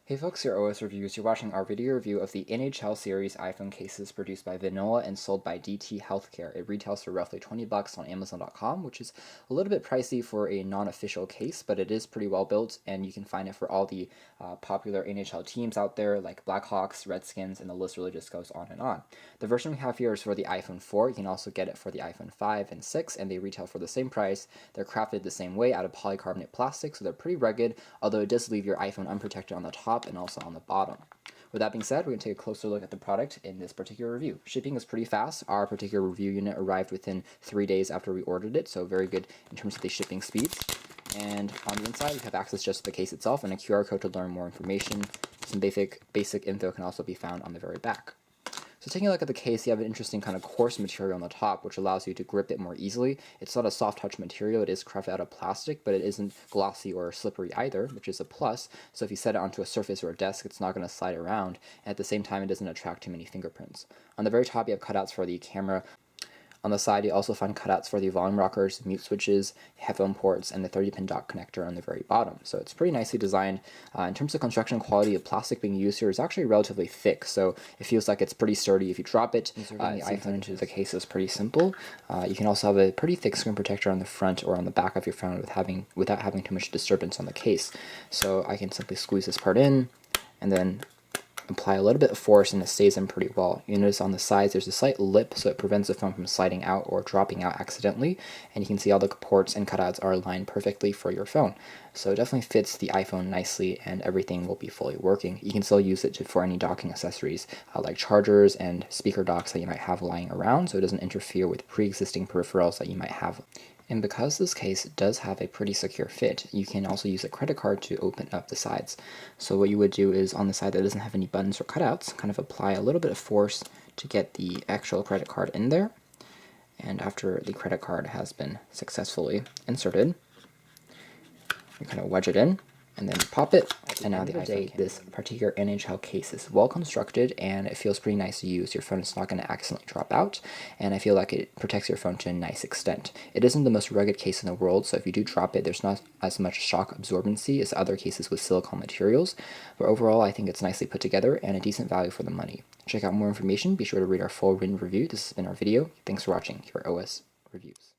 Hey folks, your OS Reviews. You're watching our video review of the NHL series iPhone cases produced by Venola and sold by DT Healthcare. It retails for roughly $20 on Amazon.com, which is a little bit pricey for a non-official case, but it is pretty well built, and you can find it for all the popular NHL teams out there, like Blackhawks, Redskins, and the list really just goes on and on. The version we have here is for the iPhone 4. You can also get it for the iPhone 5 and 6, and they retail for the same price. They're crafted the same way out of polycarbonate plastic, so they're pretty rugged, although it does leave your iPhone unprotected on the top and also on the bottom. With that being said, we're going to take a closer look at the product in this particular review. Shipping is pretty fast. Our particular review unit arrived within 3 days after we ordered it, so very good in terms of the shipping speeds. And on the inside, you have access just to the case itself and a QR code to learn more information. Some basic info can also be found on the very back. So taking a look at the case, you have an interesting kind of coarse material on the top, which allows you to grip it more easily. It's not a soft touch material, it is crafted out of plastic, but it isn't glossy or slippery either, which is a plus. So if you set it onto a surface or a desk, it's not going to slide around, and at the same time, it doesn't attract too many fingerprints. On the very top, you have cutouts for the camera. On the side, you also find cutouts for the volume rockers, mute switches, headphone ports, and the 30-pin dock connector on the very bottom. So it's pretty nicely designed. In terms of construction quality, the plastic being used here is actually relatively thick, so it feels like it's pretty sturdy if you drop it. Inserting the iPhone into the case is pretty simple. You can also have a pretty thick screen protector on the front or on the back of your phone without having too much disturbance on the case. So I can simply squeeze this part in, and then apply a little bit of force and it stays in pretty well. You notice on the sides there's a slight lip, so it prevents the phone from sliding out or dropping out accidentally, and you can see all the ports and cutouts are aligned perfectly for your phone. So it definitely fits the iPhone nicely and everything will be fully working. You can still use it for any docking accessories like chargers and speaker docks that you might have lying around, so it doesn't interfere with pre-existing peripherals that you might have. And because this case does have a pretty secure fit, you can also use a credit card to open up the sides. So what you would do is on the side that doesn't have any buttons or cutouts, kind of apply a little bit of force to get the actual credit card in there. And after the credit card has been successfully inserted, you kind of wedge it in and then pop it. And now the day, this particular NHL case is well constructed and it feels pretty nice to use. Your phone is not going to accidentally drop out, and I feel like it protects your phone to a nice extent. It isn't the most rugged case in the world, so if you do drop it, there's not as much shock absorbency as other cases with silicone materials, but overall I think it's nicely put together and a decent value for the money. Check out more information, be sure to read our full written review. This has been our video. Thanks for watching your OS Reviews.